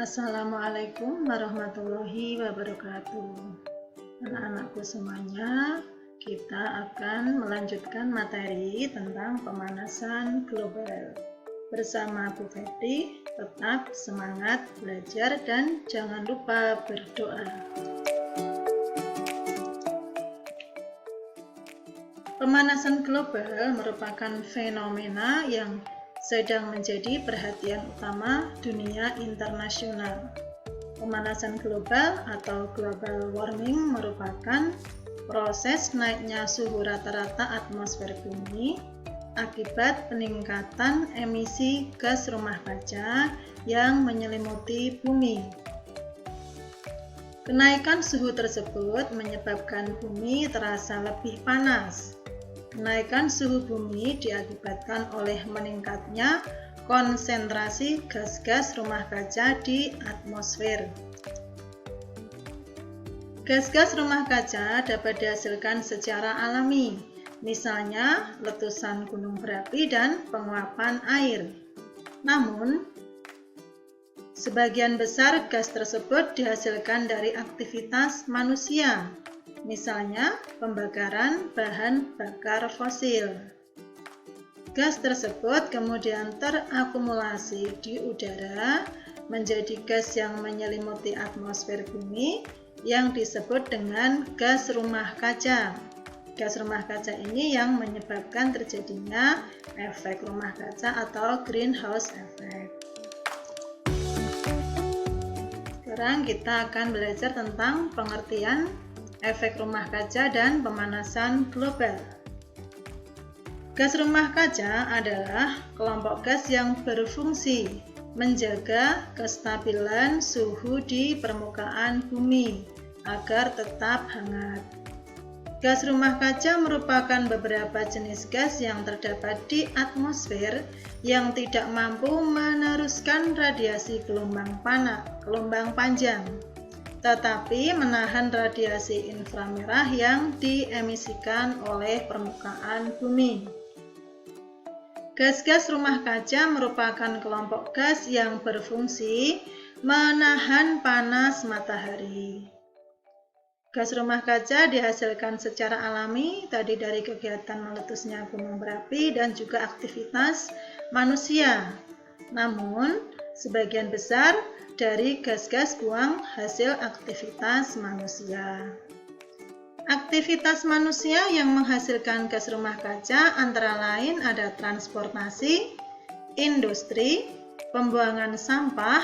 Assalamualaikum warahmatullahi wabarakatuh. Anak-anakku semuanya, kita akan melanjutkan materi tentang pemanasan global. Bersama Bu Fetri, tetap semangat belajar dan jangan lupa berdoa. Pemanasan global merupakan fenomena yang sedang menjadi perhatian utama dunia internasional. Pemanasan global atau global warming merupakan proses naiknya suhu rata-rata atmosfer bumi akibat peningkatan emisi gas rumah kaca yang menyelimuti bumi. Kenaikan suhu tersebut menyebabkan bumi terasa lebih panas. Kenaikan suhu bumi diakibatkan oleh meningkatnya konsentrasi gas-gas rumah kaca di atmosfer. Gas-gas rumah kaca dapat dihasilkan secara alami, misalnya letusan gunung berapi dan penguapan air. Namun, sebagian besar gas tersebut dihasilkan dari aktivitas manusia, misalnya pembakaran bahan bakar fosil. Gas tersebut kemudian terakumulasi di udara menjadi gas yang menyelimuti atmosfer bumi yang disebut dengan gas rumah kaca. Gas rumah kaca ini yang menyebabkan terjadinya efek rumah kaca atau greenhouse effect. Sekarang kita akan belajar tentang pengertian efek rumah kaca dan pemanasan global. Gas rumah kaca adalah kelompok gas yang berfungsi menjaga kestabilan suhu di permukaan bumi agar tetap hangat. Gas rumah kaca merupakan beberapa jenis gas yang terdapat di atmosfer yang tidak mampu meneruskan radiasi gelombang panjang, tetapi menahan radiasi inframerah yang diemisikan oleh permukaan bumi. Gas-gas rumah kaca merupakan kelompok gas yang berfungsi menahan panas matahari. Gas rumah kaca dihasilkan secara alami tadi dari kegiatan meletusnya gunung berapi dan juga aktivitas manusia. Namun, sebagian besar dari gas-gas buang hasil aktivitas manusia. Aktivitas manusia yang menghasilkan gas rumah kaca antara lain ada transportasi, industri, pembuangan sampah,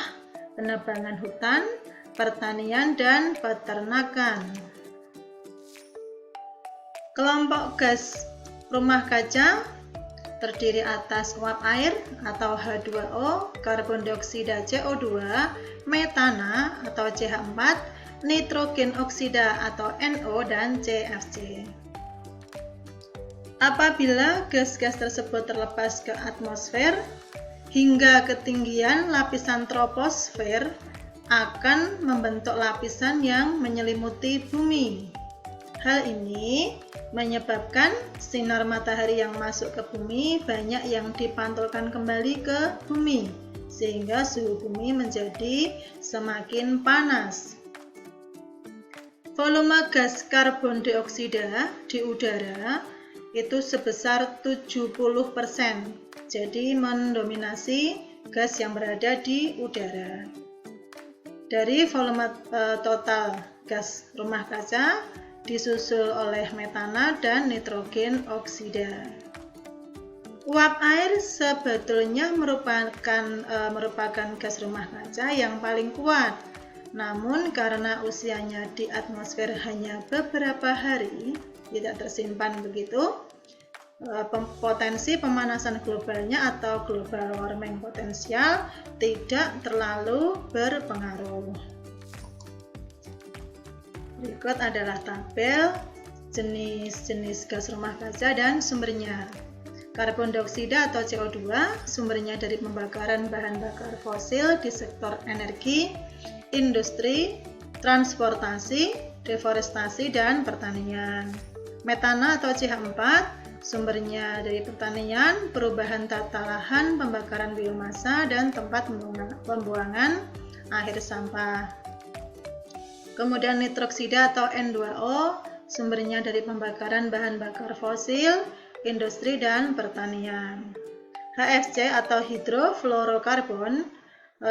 penebangan hutan, pertanian, dan peternakan. Kelompok gas rumah kaca terdiri atas uap air atau H2O, karbon dioksida CO2, metana atau CH4, nitrogen oksida atau NO, dan CFC. Apabila gas-gas tersebut terlepas ke atmosfer hingga ketinggian lapisan troposfer akan membentuk lapisan yang menyelimuti bumi. Hal ini menyebabkan sinar matahari yang masuk ke bumi banyak yang dipantulkan kembali ke bumi, sehingga suhu bumi menjadi semakin panas. Volume gas karbon dioksida di udara itu sebesar 70%, jadi mendominasi gas yang berada di udara. Dari volume total gas rumah kaca disusul oleh metana dan nitrogen oksida. Uap air sebetulnya merupakan gas rumah kaca yang paling kuat. Namun karena usianya di atmosfer hanya beberapa hari, tidak tersimpan begitu, potensi pemanasan globalnya atau global warming potensial tidak terlalu berpengaruh. Berikut adalah tabel jenis-jenis gas rumah kaca dan sumbernya. Karbon dioksida atau CO2 sumbernya dari pembakaran bahan bakar fosil di sektor energi, industri, transportasi, deforestasi, dan pertanian. Metana atau CH4 sumbernya dari pertanian, perubahan tata lahan, pembakaran biomasa, dan tempat pembuangan akhir sampah. Kemudian nitroksida atau N2O sumbernya dari pembakaran bahan bakar fosil, industri dan pertanian. HFC atau hidrofluorokarbon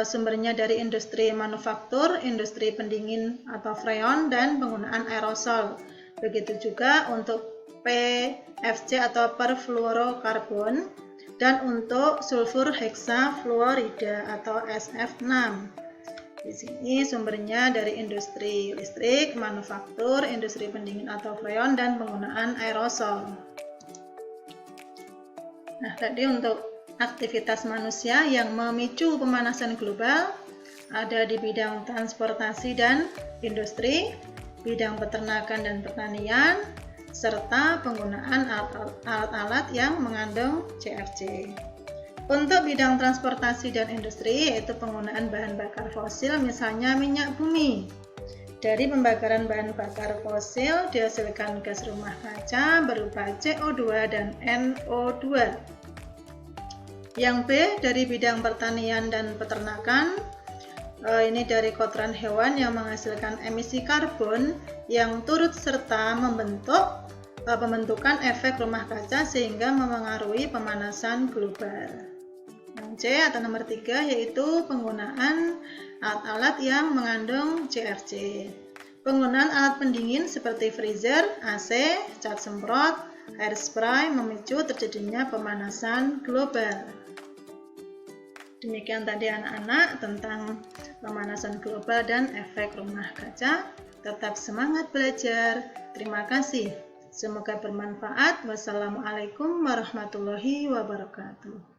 sumbernya dari industri manufaktur, industri pendingin atau freon, dan penggunaan aerosol. Begitu juga untuk PFC atau perfluorokarbon dan untuk sulfur heksafluorida atau SF6. Di sini sumbernya dari industri listrik, manufaktur, industri pendingin atau freon, dan penggunaan aerosol. Nah, tadi untuk aktivitas manusia yang memicu pemanasan global ada di bidang transportasi dan industri, bidang peternakan dan pertanian, serta penggunaan alat-alat yang mengandung CFC. Untuk bidang transportasi dan industri yaitu penggunaan bahan bakar fosil, misalnya minyak bumi. Dari pembakaran bahan bakar fosil dihasilkan gas rumah kaca berupa CO2 dan NO2. Yang B, dari bidang pertanian dan peternakan, ini dari kotoran hewan yang menghasilkan emisi karbon yang turut serta pembentukan efek rumah kaca sehingga memengaruhi pemanasan global. Yang C atau nomor 3 yaitu penggunaan alat-alat yang mengandung CFC. Penggunaan alat pendingin seperti freezer, AC, cat semprot, air spray memicu terjadinya pemanasan global. Demikian tadi anak-anak tentang pemanasan global dan efek rumah kaca. Tetap semangat belajar. Terima kasih. Semoga bermanfaat. Wassalamualaikum warahmatullahi wabarakatuh.